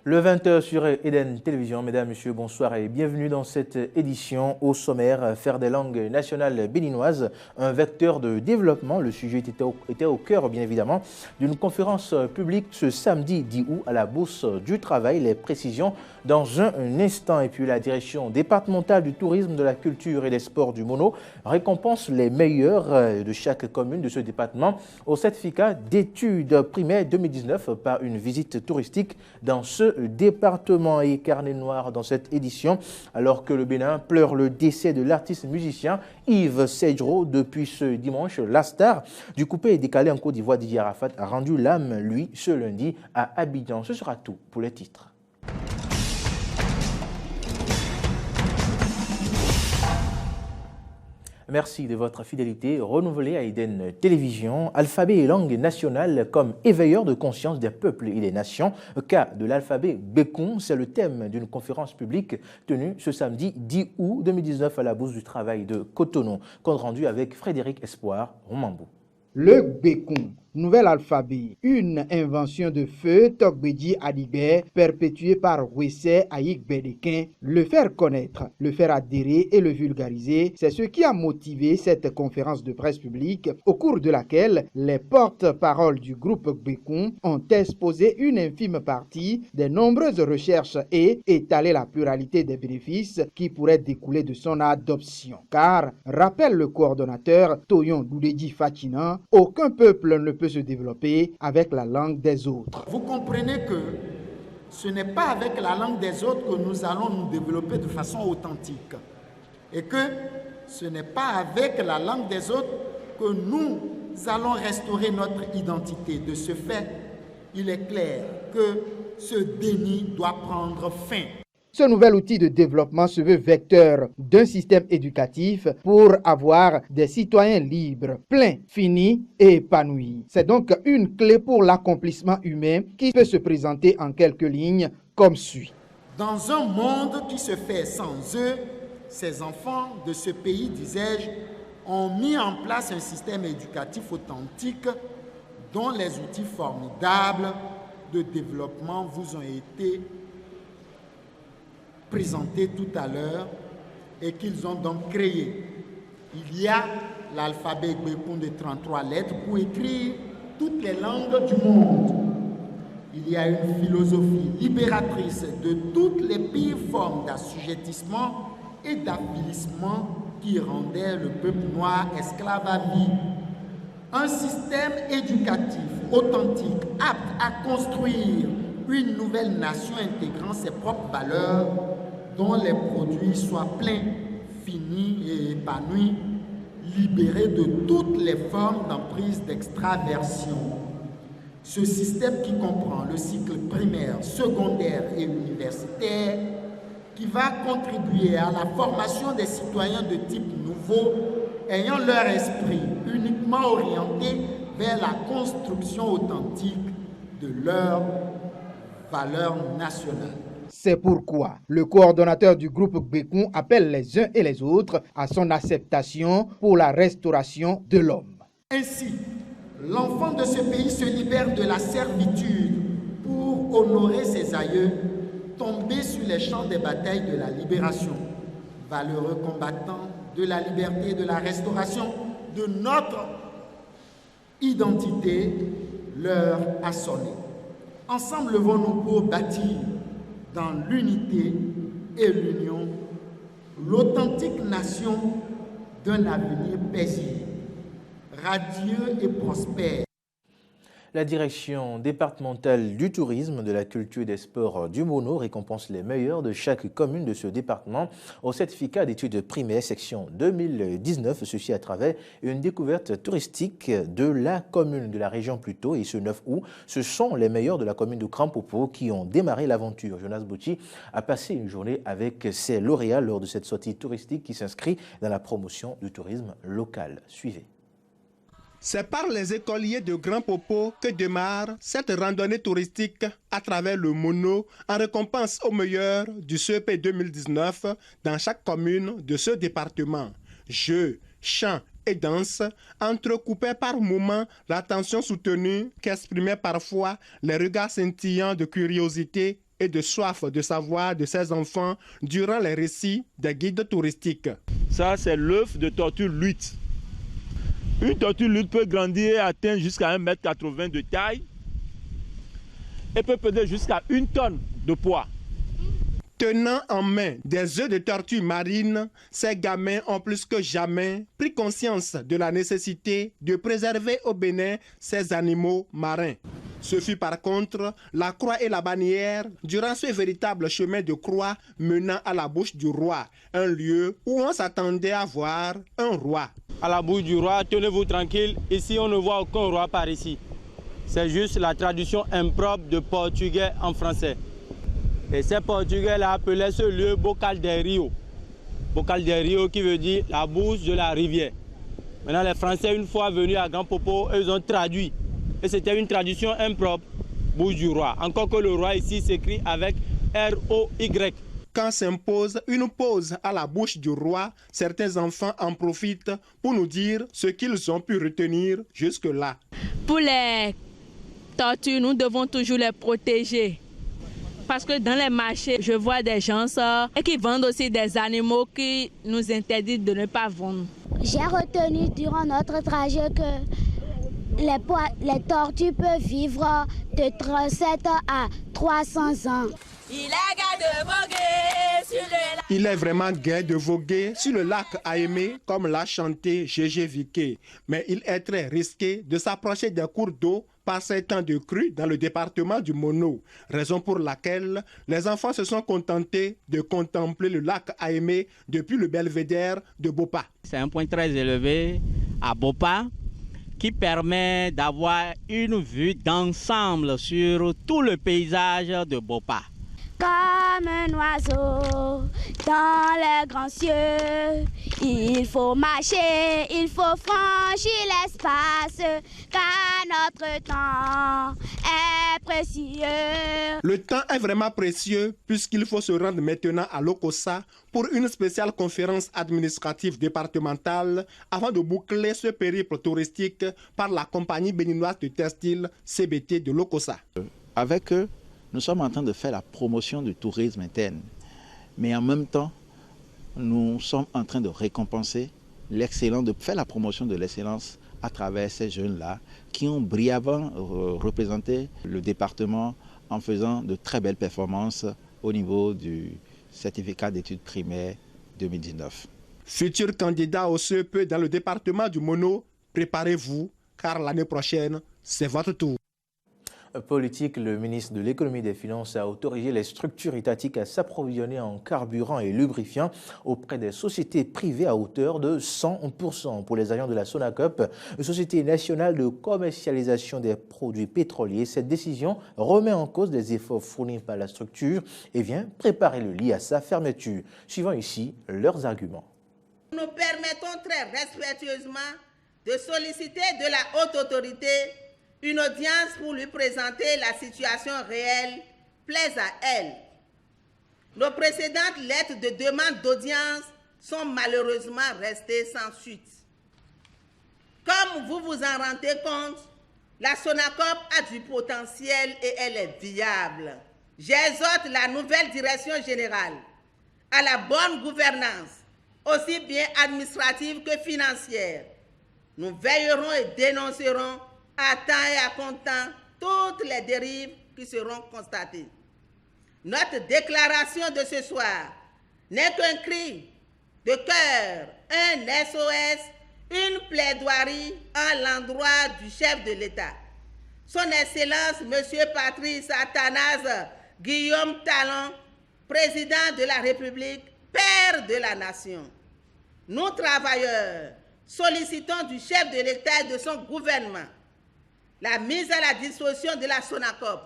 Le 20h sur Eden Télévision. Mesdames, Messieurs, bonsoir et bienvenue dans cette édition. Au sommaire, faire des langues nationales béninoises, un vecteur de développement. Le sujet était au cœur, bien évidemment, d'une conférence publique ce samedi 10 août à la Bourse du Travail. Les précisions dans un instant. Et puis la direction départementale du tourisme, de la culture et des sports du Mono récompense les meilleurs de chaque commune de ce département au certificat d'études primaires 2019 par une visite touristique dans ce département. Et carnet noir dans cette édition, alors que le Bénin pleure le décès de l'artiste musicien Yves Sedro depuis ce dimanche. La star du coupé décalé en Côte d'Ivoire, Didier Arafat, a rendu l'âme, lui, ce lundi à Abidjan. Ce sera tout pour les titres. Merci de votre fidélité renouvelée à Eden Télévision. Alphabet et langue nationale comme éveilleur de conscience des peuples et des nations. Cas de l'alphabet Bekoun, c'est le thème d'une conférence publique tenue ce samedi 10 août 2019 à la Bourse du Travail de Cotonou. Compte rendu avec Frédéric Espoir, Romambou. Le Bekoun, nouvel alphabet, une invention de feu Togbedi Adibert, perpétuée par Wessé Aïk Bedekin. Le faire connaître, le faire adhérer et le vulgariser, c'est ce qui a motivé cette conférence de presse publique, au cours de laquelle les porte-paroles du groupe Bekoun ont exposé une infime partie des nombreuses recherches et étalé la pluralité des bénéfices qui pourraient découler de son adoption. Car, rappelle le coordonnateur Toyon Doudedi Fatina, aucun peuple ne peut se développer avec la langue des autres. Vous comprenez que ce n'est pas avec la langue des autres que nous allons nous développer de façon authentique. Et que ce n'est pas avec la langue des autres que nous allons restaurer notre identité. De ce fait, il est clair que ce déni doit prendre fin. Ce nouvel outil de développement se veut vecteur d'un système éducatif pour avoir des citoyens libres, pleins, finis et épanouis. C'est donc une clé pour l'accomplissement humain qui peut se présenter en quelques lignes comme suit. Dans un monde qui se fait sans eux, ces enfants de ce pays, disais-je, ont mis en place un système éducatif authentique dont les outils formidables de développement vous ont été présenté tout à l'heure et qu'ils ont donc créé. Il y a l'alphabet Bekoun de 33 lettres pour écrire toutes les langues du monde. Il y a une philosophie libératrice de toutes les pires formes d'assujettissement et d'avilissement qui rendaient le peuple noir esclave à vie. Un système éducatif authentique, apte à construire une nouvelle nation intégrant ses propres valeurs, dont les produits soient pleins, finis et épanouis, libérés de toutes les formes d'emprise d'extraversion. Ce système qui comprend le cycle primaire, secondaire et universitaire, qui va contribuer à la formation des citoyens de type nouveau, ayant leur esprit uniquement orienté vers la construction authentique de leur valeurs nationales. C'est pourquoi le coordonnateur du groupe Bekoun appelle les uns et les autres à son acceptation pour la restauration de l'homme. Ainsi, l'enfant de ce pays se libère de la servitude pour honorer ses aïeux, tombés sur les champs des batailles de la libération, valeureux combattants de la liberté et de la restauration de notre identité, l'heure a sonné. Ensemble, levons-nous pour bâtir dans l'unité et l'union l'authentique nation d'un avenir paisible, radieux et prospère. La direction départementale du tourisme, de la culture et des sports du Mono récompense les meilleurs de chaque commune de ce département au certificat d'études primaires section 2019, ceci à travers une découverte touristique de la commune, de la région plutôt, et ce 9 août, ce sont les meilleurs de la commune de Crampopo qui ont démarré l'aventure. Jonas Bouti a passé une journée avec ses lauréats lors de cette sortie touristique qui s'inscrit dans la promotion du tourisme local. Suivez. C'est par les écoliers de Grand Popo que démarre cette randonnée touristique à travers le Mono en récompense aux meilleurs du CEP 2019 dans chaque commune de ce département. Jeux, chants et danses entrecoupés par moments l'attention soutenue qu'exprimaient parfois les regards scintillants de curiosité et de soif de savoir de ses enfants durant les récits des guides touristiques. Ça, c'est l'œuf de tortue lutte. Une tortue lutte peut grandir et atteindre jusqu'à 1,80 m de taille et peut peser jusqu'à 1 tonne de poids. Tenant en main des œufs de tortue marine, ces gamins ont plus que jamais pris conscience de la nécessité de préserver au Bénin ces animaux marins. Ce fut par contre la croix et la bannière durant ce véritable chemin de croix menant à la bouche du roi, un lieu où on s'attendait à voir un roi. À la bouche du roi, tenez-vous tranquille, ici on ne voit aucun roi par ici. C'est juste la traduction impropre de portugais en français. Et ces Portugais-là appelaient ce lieu Bocal del Rio. Bocal del Rio qui veut dire la bouche de la rivière. Maintenant, les Français, une fois venus à Grand Popo, ils ont traduit. Et c'était une traduction impropre, bouche du roi. Encore que le roi ici s'écrit avec R-O-Y. Quand s'impose une pause à la bouche du roi, certains enfants en profitent pour nous dire ce qu'ils ont pu retenir jusque-là. Pour les tortues, nous devons toujours les protéger. Parce que dans les marchés, je vois des gens qui vendent aussi des animaux qui nous interdisent de ne pas vendre. J'ai retenu durant notre trajet que les tortues peuvent vivre de 37 à 300 ans. Il est gai de voguer sur le lac. Il est vraiment gai de voguer sur le lac Aimé, comme l'a chanté Gégé Viquet. Mais il est très risqué de s'approcher des cours d'eau par ces temps de crue dans le département du Mono, raison pour laquelle les enfants se sont contentés de contempler le lac Aimé depuis le belvédère de Bopa. C'est un point très élevé à Bopa qui permet d'avoir une vue d'ensemble sur tout le paysage de Bopa. Comme un oiseau dans les grands cieux, il faut marcher, il faut franchir l'espace, car notre temps est précieux. Le temps est vraiment précieux puisqu'il faut se rendre maintenant à Lokossa pour une spéciale conférence administrative départementale avant de boucler ce périple touristique par la compagnie béninoise de textile CBT de Lokossa. Avec eux, nous sommes en train de faire la promotion du tourisme interne, mais en même temps, nous sommes en train de récompenser l'excellence, de faire la promotion de l'excellence à travers ces jeunes-là qui ont brillamment représenté le département en faisant de très belles performances au niveau du certificat d'études primaires 2019. Futurs candidats au CEP dans le département du Mono, préparez-vous car l'année prochaine, c'est votre tour. Politique, le ministre de l'Économie et des Finances a autorisé les structures étatiques à s'approvisionner en carburant et lubrifiant auprès des sociétés privées à hauteur de 100%. Pour les agents de la Sonacop, Société nationale de commercialisation des produits pétroliers, cette décision remet en cause des efforts fournis par la structure et vient préparer le lit à sa fermeture. Suivant ici leurs arguments. Nous permettons très respectueusement de solliciter de la haute autorité une audience pour lui présenter la situation réelle plaise à elle. Nos précédentes lettres de demande d'audience sont malheureusement restées sans suite. Comme vous vous en rendez compte, la Sonacop a du potentiel et elle est viable. J'exhorte la nouvelle direction générale à la bonne gouvernance, aussi bien administrative que financière. Nous veillerons et dénoncerons à temps et à comptant toutes les dérives qui seront constatées. Notre déclaration de ce soir n'est qu'un cri de cœur, un SOS, une plaidoirie à l'endroit du chef de l'État. Son Excellence, M. Patrice Athanase Guillaume Talon, président de la République, père de la nation. Nous, travailleurs, sollicitons du chef de l'État et de son gouvernement la mise à la disposition de la Sonacop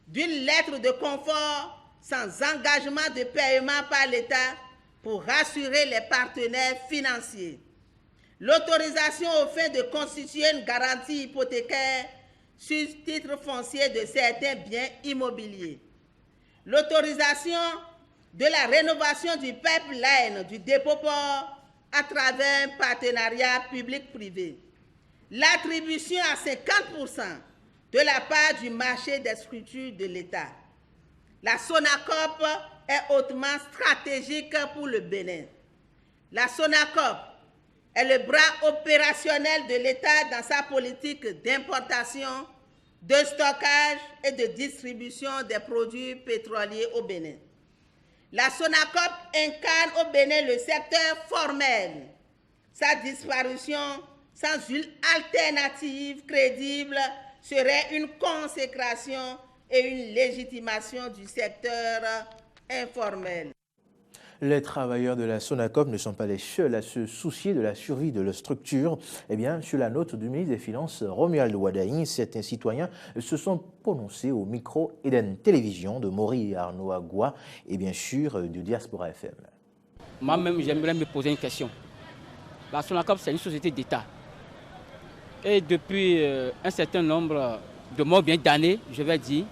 d'une lettre de confort sans engagement de paiement par l'État pour rassurer les partenaires financiers. L'autorisation au fait de constituer une garantie hypothécaire sur titre foncier de certains biens immobiliers. L'autorisation de la rénovation du pipeline du dépôt-port à travers un partenariat public-privé. L'attribution à 50% de la part du marché des structures de l'État. La SONACOP est hautement stratégique pour le Bénin. La SONACOP est le bras opérationnel de l'État dans sa politique d'importation, de stockage et de distribution des produits pétroliers au Bénin. La SONACOP incarne au Bénin le secteur formel. Sa disparition sans une alternative crédible serait une consécration et une légitimation du secteur informel. Les travailleurs de la SONACOP ne sont pas les seuls à se soucier de la survie de leur structure. Eh bien, sur la note du ministre des Finances, Romuald Wadaï, certains citoyens se sont prononcés au micro Eden Télévision de Maury et Arnaud Agua et bien sûr de Diaspora FM. Moi-même, j'aimerais me poser une question. La SONACOP, c'est une société d'État. Et depuis un certain nombre de mois, bien d'années, je vais dire,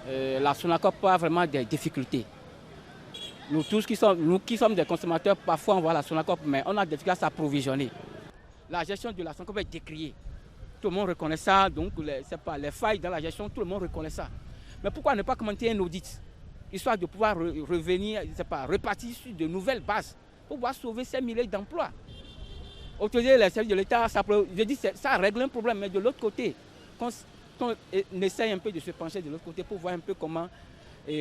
la SONACOP a vraiment des difficultés. Nous tous qui sommes des consommateurs, parfois on voit la SONACOP, mais on a des difficultés à s'approvisionner. La gestion de la SONACOP est décriée. Tout le monde reconnaît ça, donc les failles dans la gestion, tout le monde reconnaît ça. Mais pourquoi ne pas commenter un audit, histoire de pouvoir revenir, repartir sur de nouvelles bases, pour pouvoir sauver ces milliers d'emplois. Autoriser les services de l'État, je dis ça règle un problème, mais de l'autre côté, qu'on essaye un peu de se pencher de l'autre côté pour voir un peu comment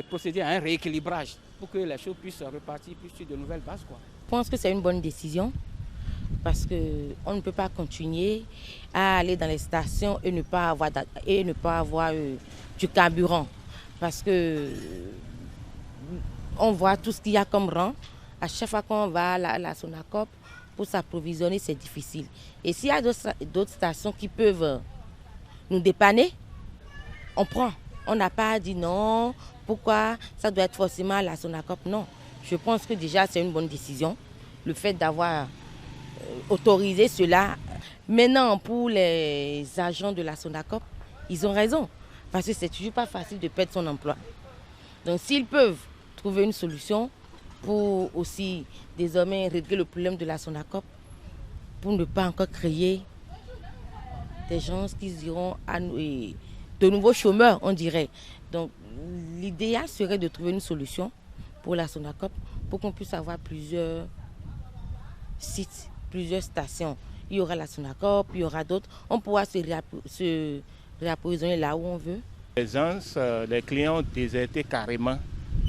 procéder à un rééquilibrage pour que les choses puissent repartir plus sur de nouvelles bases, quoi. Je pense que c'est une bonne décision parce qu'on ne peut pas continuer à aller dans les stations et ne pas avoir du carburant parce que on voit tout ce qu'il y a comme rang. À chaque fois qu'on va à la SONACOP pour s'approvisionner, c'est difficile. Et s'il y a d'autres stations qui peuvent nous dépanner, on prend. On n'a pas dit non, pourquoi ça doit être forcément la SONACOP, non. Je pense que déjà c'est une bonne décision, le fait d'avoir autorisé cela. Maintenant, pour les agents de la SONACOP, ils ont raison, parce que c'est toujours pas facile de perdre son emploi. Donc s'ils peuvent trouver une solution pour aussi désormais régler le problème de la SONACOP, pour ne pas encore créer des gens qui iront à de nouveaux chômeurs, on dirait. Donc, l'idéal serait de trouver une solution pour la SONACOP pour qu'on puisse avoir plusieurs sites, plusieurs stations. Il y aura la SONACOP, il y aura d'autres. On pourra se réapprovisionner là où on veut. Les clients ont déserté carrément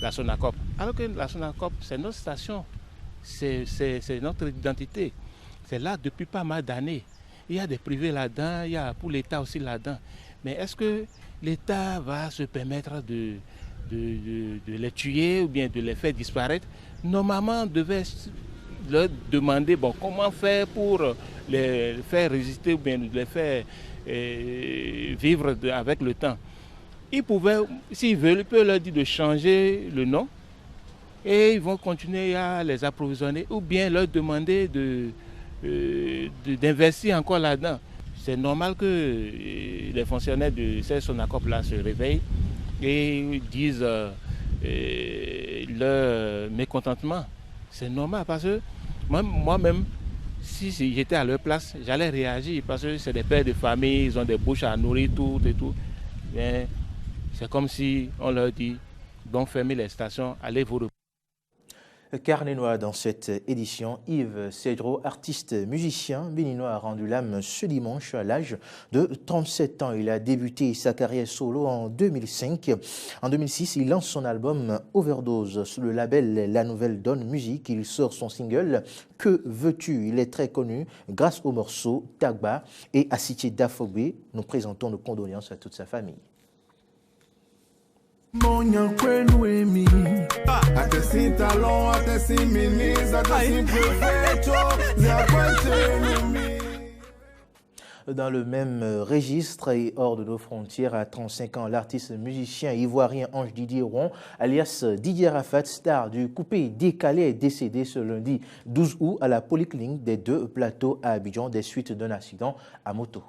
la SONACOP. Alors que la SONACOP, c'est notre station, c'est notre identité. C'est là depuis pas mal d'années. Il y a des privés là-dedans, il y a pour l'État aussi là-dedans. Mais est-ce que l'État va se permettre de les tuer ou bien de les faire disparaître? Normalement, on devait leur demander comment faire pour les faire résister ou bien les faire vivre avec le temps. Ils pouvaient, s'ils veulent, ils peuvent leur dire de changer le nom et ils vont continuer à les approvisionner ou bien leur demander d'investir encore là-dedans. C'est normal que les fonctionnaires de ces SONACOP-là se réveillent et disent leur mécontentement. C'est normal parce que moi-même, si j'étais à leur place, j'allais réagir parce que c'est des pères de famille, ils ont des bouches à nourrir, tout et tout. Mais c'est comme si on leur dit, donc fermez les stations, allez vous reposer. Carnet noir dans cette édition, Yves Cedro, artiste musicien béninois, a rendu l'âme ce dimanche à l'âge de 37 ans. Il a débuté sa carrière solo en 2005. En 2006, il lance son album Overdose sous le label La Nouvelle Donne Musique. Il sort son single Que veux-tu? Il est très connu grâce au morceau Tagba et à Cité d'Afobé. Nous présentons nos condoléances à toute sa famille. Monha Kwenuemi, até sem talão, até sem meninas, até sem prefeito, Dans le même registre et hors de nos frontières, à 35 ans, l'artiste musicien ivoirien Ange Didier Ron, alias Didier Rafat, star du coupé décalé, est décédé ce lundi 12 août à la polyclinique des Deux Plateaux à Abidjan des suites d'un accident à moto.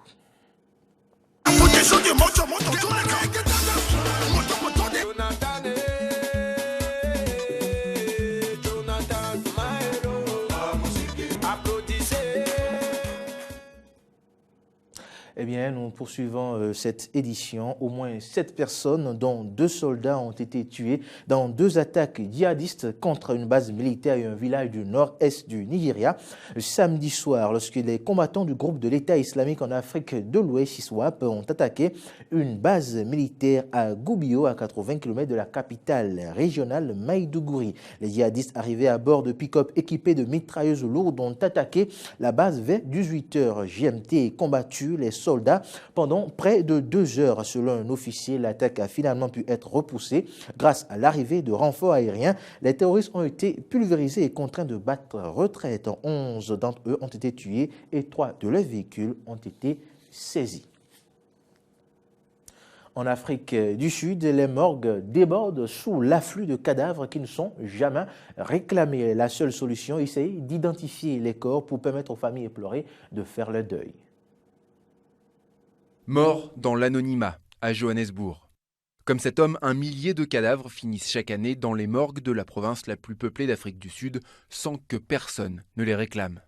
Eh bien, nous poursuivons cette édition. Au moins 7 personnes, dont 2 soldats, ont été tués dans 2 attaques djihadistes contre une base militaire et un village du nord-est du Nigeria. Samedi soir, lorsque les combattants du groupe de l'État islamique en Afrique de l'Ouest, ISWAP, ont attaqué une base militaire à Goubio, à 80 km de la capitale régionale Maïdougouri. Les djihadistes arrivés à bord de pick-up équipés de mitrailleuses lourdes ont attaqué la base vers 18h GMT et combattu les soldats pendant près de 2 heures. Selon un officier, l'attaque a finalement pu être repoussée grâce à l'arrivée de renforts aériens. Les terroristes ont été pulvérisés et contraints de battre retraite. 11 d'entre eux ont été tués et 3 de leurs véhicules ont été saisis. En Afrique du Sud, les morgues débordent sous l'afflux de cadavres qui ne sont jamais réclamés. La seule solution, essayer d'identifier les corps pour permettre aux familles éplorées de faire le deuil. Mort dans l'anonymat, à Johannesburg. Comme cet homme, un millier de cadavres finissent chaque année dans les morgues de la province la plus peuplée d'Afrique du Sud sans que personne ne les réclame.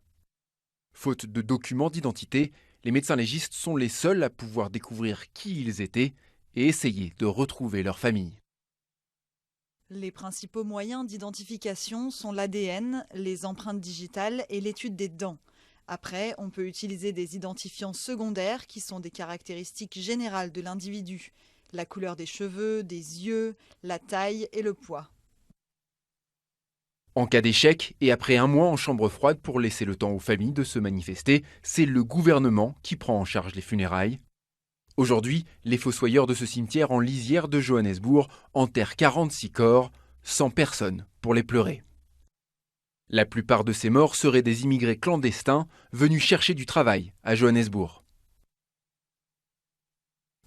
Faute de documents d'identité, les médecins légistes sont les seuls à pouvoir découvrir qui ils étaient et essayer de retrouver leur famille. Les principaux moyens d'identification sont l'ADN, les empreintes digitales et l'étude des dents. Après, on peut utiliser des identifiants secondaires qui sont des caractéristiques générales de l'individu. La couleur des cheveux, des yeux, la taille et le poids. En cas d'échec, et après 1 mois en chambre froide pour laisser le temps aux familles de se manifester, c'est le gouvernement qui prend en charge les funérailles. Aujourd'hui, les fossoyeurs de ce cimetière en lisière de Johannesburg enterrent 46 corps, sans personne pour les pleurer. La plupart de ces morts seraient des immigrés clandestins venus chercher du travail à Johannesburg.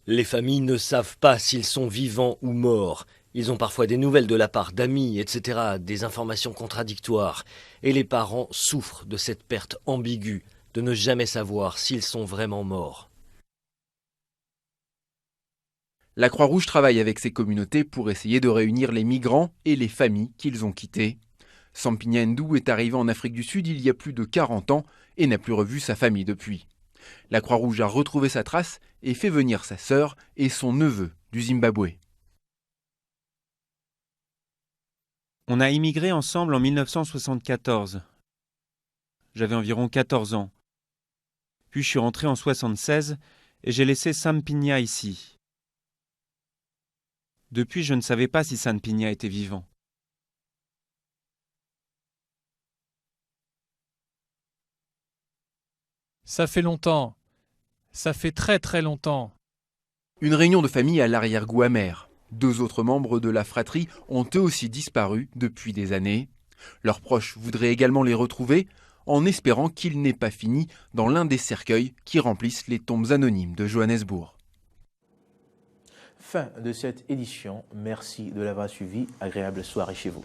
Les familles ne savent pas s'ils sont vivants ou morts. Ils ont parfois des nouvelles de la part d'amis, etc., des informations contradictoires. Et les parents souffrent de cette perte ambiguë, de ne jamais savoir s'ils sont vraiment morts. La Croix-Rouge travaille avec ces communautés pour essayer de réunir les migrants et les familles qu'ils ont quittées. Sampinia Ndou est arrivé en Afrique du Sud il y a plus de 40 ans et n'a plus revu sa famille depuis. La Croix-Rouge a retrouvé sa trace et fait venir sa sœur et son neveu du Zimbabwe. On a immigré ensemble en 1974. J'avais environ 14 ans. Puis je suis rentré en 1976 et j'ai laissé Sampinia ici. Depuis, je ne savais pas si Sampinia était vivant. Ça fait longtemps. Ça fait très très longtemps. Une réunion de famille à l'arrière-goût amer. 2 autres membres de la fratrie ont eux aussi disparu depuis des années. Leurs proches voudraient également les retrouver en espérant qu'il n'ait pas fini dans l'un des cercueils qui remplissent les tombes anonymes de Johannesburg. Fin de cette édition. Merci de l'avoir suivi. Agréable soirée chez vous.